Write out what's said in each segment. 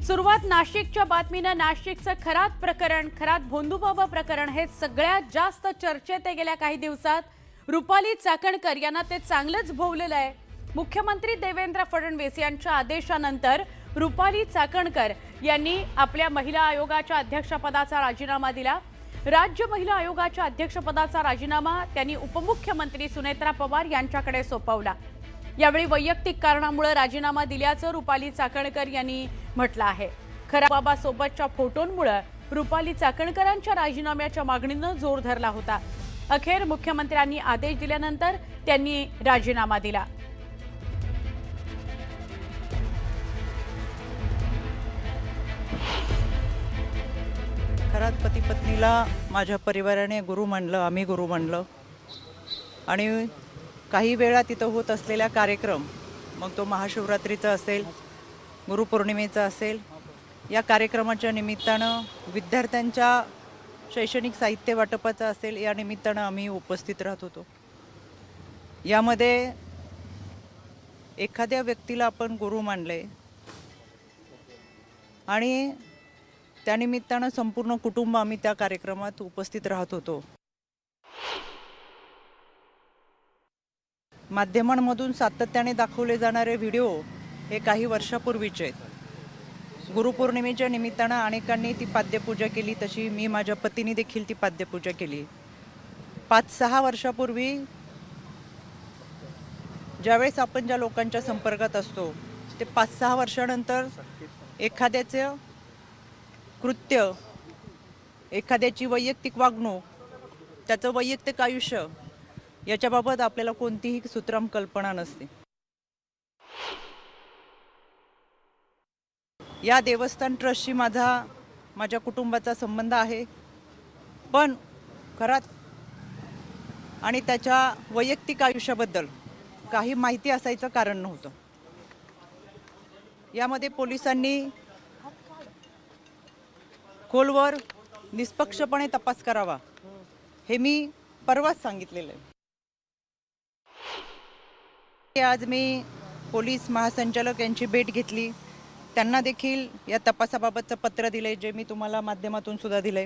सुरुवात नाशिकच्या बातमीनं. नाशिकचं खरात प्रकरण, खरात भोंदूबाबा प्रकरण हे सगळ्यात जास्त चर्चेत आहे गेल्या काही दिवसात. रुपाली चाकणकर यांना ते चांगलंच भोवलेलं आहे. मुख्यमंत्री देवेंद्र फडणवीस यांच्या आदेशानंतर रुपाली चाकणकर यांनी आपल्या महिला आयोगाच्या अध्यक्षपदाचा राजीनामा दिला. राज्य महिला आयोगाच्या अध्यक्षपदाचा राजीनामा त्यांनी उपमुख्यमंत्री सुनेत्रा पवार यांच्याकडे सोपवला. यावेळी वैयक्तिक कारणामुळे राजीनामा दिल्याचं रुपाली चाकणकर यांनी म्हटलं आहे. खराबाबा सोबतच्या फोटोंमुळे रुपाली चाकणकरांच्या राजीनाम्याच्या मागणीनं जोर धरला होता. अखेर मुख्यमंत्र्यांनी आदेश दिल्यानंतर त्यांनी राजीनामा दिला. खरात पती पत्नीला माझ्या परिवाराने गुरु मानलं, आम्ही गुरु मानलं. आणि काही वेळा तिथं होत असलेला कार्यक्रम, मग तो महाशिवरात्रीचा असेल, गुरुपौर्णिमेचा असेल, या कार्यक्रमाच्या निमित्तानं विद्यार्थ्यांच्या शैक्षणिक साहित्य वाटपाचा असेल, या निमित्तानं आम्ही उपस्थित राहत होतो. यामध्ये एखाद्या व्यक्तीला आपण गुरु मानले आणि त्यानिमित्तानं संपूर्ण कुटुंब आम्ही त्या कार्यक्रमात उपस्थित राहत होतो. माध्यमांमधून सातत्याने दाखवले जाणारे व्हिडिओ हे काही वर्षापूर्वीचे आहेत. गुरुपौर्णिमेच्या निमित्तानं अनेकांनी ती पाद्यपूजा केली, तशी मी माझ्या पतीने देखील ती पाद्यपूजा केली. 5-6 वर्षापूर्वी ज्यावेळेस आपण ज्या लोकांच्या संपर्कात असतो, ते 5-6 वर्षानंतर एखाद्याचं कृत्य, एखाद्याची वैयक्तिक वागणूक, त्याचं वैयक्तिक आयुष्य याच्याबाबत आपल्याला कोणतीही सूत्रम कल्पना नसते. या देवस्थान ट्रस्टशी माझ्या कुटुंबाचा संबंध आहे, पण खरात आणि त्याच्या वैयक्तिक आयुष्याबद्दल काही माहिती असायचं कारण नव्हतं. यामध्ये पोलिसांनी खोलवर निष्पक्षपणे तपास करावा, हे मी परवाच सांगितलेलं आहे. आज मी पोलीस महासंचालक यांची भेट घेतली. त्यांना देखील या तपासाबाबतचं पत्र दिले, जे मी तुम्हाला माध्यमातून सुद्धा दिलंय.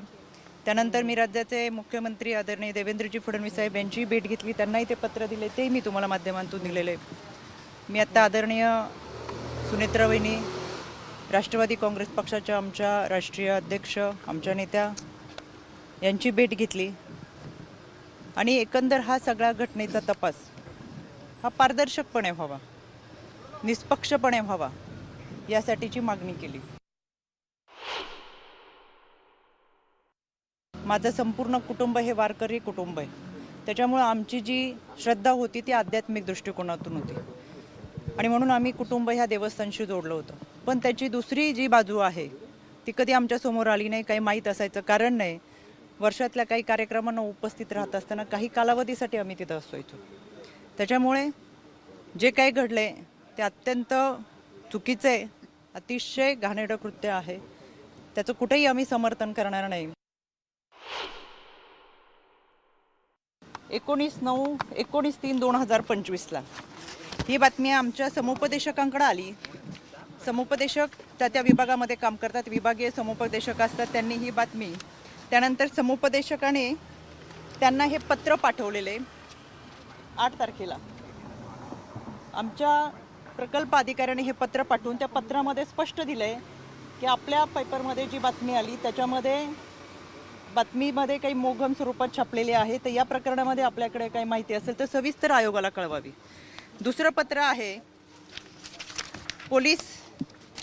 त्यानंतर मी राज्याचे मुख्यमंत्री आदरणीय देवेंद्रजी फडणवीस साहेब यांची भेट घेतली. त्यांनाही ते पत्र दिले, तेही मी तुम्हाला माध्यमातून दिलेलं आहे. मी आत्ता आदरणीय सुनेत्रा वहिनी, राष्ट्रवादी काँग्रेस पक्षाच्या आमच्या राष्ट्रीय अध्यक्ष, आमच्या नेत्या यांची भेट घेतली आणि एकंदर हा सगळ्या घटनेचा तपास हा पारदर्शकपणे व्हावा, निष्पक्षपणे व्हावा, यासाठीची मागणी केली. माझं संपूर्ण कुटुंब हे वारकरी कुटुंब आहे. त्याच्यामुळं आमची जी श्रद्धा होती ती आध्यात्मिक दृष्टिकोनातून होती आणि म्हणून आम्ही कुटुंब ह्या देवस्थानशी जोडलं होतं. पण त्याची दुसरी जी बाजू आहे ती कधी आमच्या समोर आली नाही, काही माहीत असायचं कारण नाही. वर्षातल्या काही कार्यक्रमांना उपस्थित राहत असताना काही कालावधीसाठी आम्ही तिथं असायचो. त्याच्यामुळे जे काही घडले ते अत्यंत चुकीचे, अतिशय घाणेरडं कृत्य आहे. त्याचं कुठेही आम्ही समर्थन करणार नाही. 19/3/2025 ही बातमी आमच्या समुपदेशकांकडे आली. समुपदेशक त्या विभागामध्ये काम करतात, विभागीय समुपदेशक असतात. त्यांनी ही बातमी, त्यानंतर समुपदेशकाने त्यांना हे पत्र पाठवलेले 8 तारखेला. आमच्या प्रकल्प अधिकाऱ्याने हे पत्र पाठवून त्या पत्रामध्ये स्पष्ट दिलंय की आपल्या पेपरमध्ये जी बातमी आली त्याच्यामध्ये बातमीमध्ये काही मोघम स्वरूपात छापलेली आहे, तर या प्रकरणामध्ये आपल्याकडे काही माहिती असेल तर सविस्तर आयोगाला कळवावी. दुसरं पत्र आहे पोलीस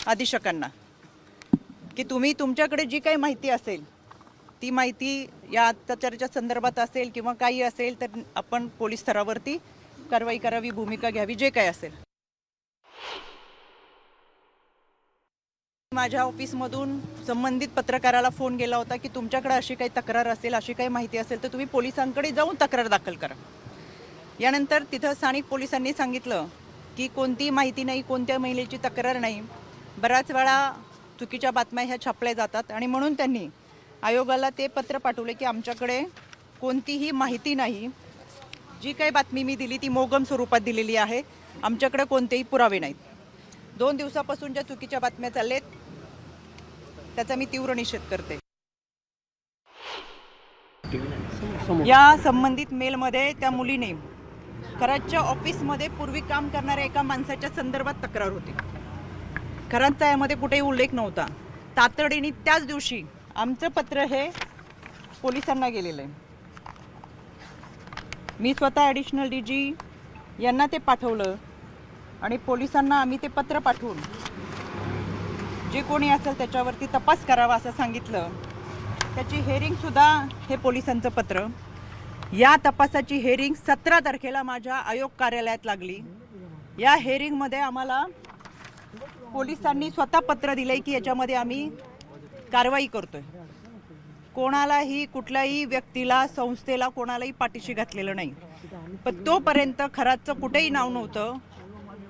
अधीक्षकांना की तुम्ही तुमच्याकडे जी काही माहिती असेल ती माहिती या अत्याचाराच्या संदर्भात असेल किंवा काही असेल तर आपण पोलीस स्तरावरती कारवाई करावी, भूमिका घ्यावी, जे काही असेल. माझ्या ऑफिसमधून संबंधित पत्रकाराला फोन गेला होता की तुमच्याकडे अशी काही तक्रार असेल, अशी काही माहिती असेल तर तुम्ही पोलिसांकडे जाऊन तक्रार दाखल करा. यानंतर तिथं स्थानिक पोलिसांनी सांगितलं की कोणती माहिती नाही, कोणत्या महिलेची तक्रार नाही. बऱ्याच वेळा चुकीच्या बातम्या ह्या छापल्या जातात आणि म्हणून त्यांनी आयोगाला ते पत्र पाठवले की आमच्याकडे कोणतीही माहिती नाही, जी काही बातमी मी दिली ती मोगम स्वरूपात दिलेली आहे, आमच्याकडे कोणतेही पुरावे नाहीत. 2 दिवसापासून ज्या चुकीच्या बातम्या चाललेत त्याचा मी तीव्र निषेध करते. या संबंधित मेलमध्ये त्या मुलीने खरातच्या ऑफिसमध्ये पूर्वी काम करणाऱ्या एका माणसाच्या संदर्भात तक्रार होती. खरातचा यामध्ये कुठेही उल्लेख नव्हता. तातडीने त्याच दिवशी आमचं पत्र हे पोलिसांना गेलेलं आहे. मी स्वतः ॲडिशनल DG यांना ते पाठवलं आणि पोलिसांना आम्ही ते पत्र पाठवून जे कोणी असेल त्याच्यावरती तपास करावा असं सांगितलं. त्याची हेअरिंगसुद्धा हे पोलिसांचं पत्र. या तपासाची हेअरिंग 17 तारखेला माझ्या आयोग कार्यालयात लागली. या हेअरिंगमध्ये आम्हाला पोलिसांनी स्वतः पत्र दिलंय की याच्यामध्ये आम्ही कारवाई करतोय. कोणालाही कुठल्याही व्यक्तीला संस्थेला कोणालाही पाठीशी घातलेलं नाही. पण तोपर्यंत खरातचं कुठेही नाव नव्हतं.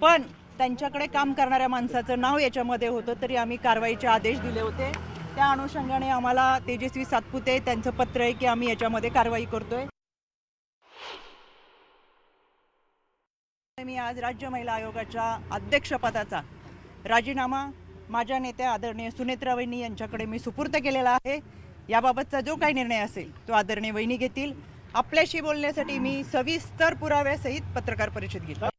पण त्यांच्याकडे काम करणाऱ्या माणसाचं नाव याच्यामध्ये होतं तरी आम्ही कारवाईचे आदेश दिले होते. त्या अनुषंगाने आम्हाला तेजस्वी सातपुते त्यांचं पत्र आहे की आम्ही याच्यामध्ये कारवाई करतोय. मी आज राज्य महिला आयोगाच्या अध्यक्षपदाचा राजीनामा माझ्या नेत्या आदरणीय सुनेत्रा वहिनी यांच्याकडे मी सुपूर्द केलेला आहे. याबाबतचा जो काही निर्णय असेल तो आदरणीय वहिनी घेतील. आपल्याशी बोलण्यासाठी मी सविस्तर पुराव्यासहित पत्रकार परिषद घेतली.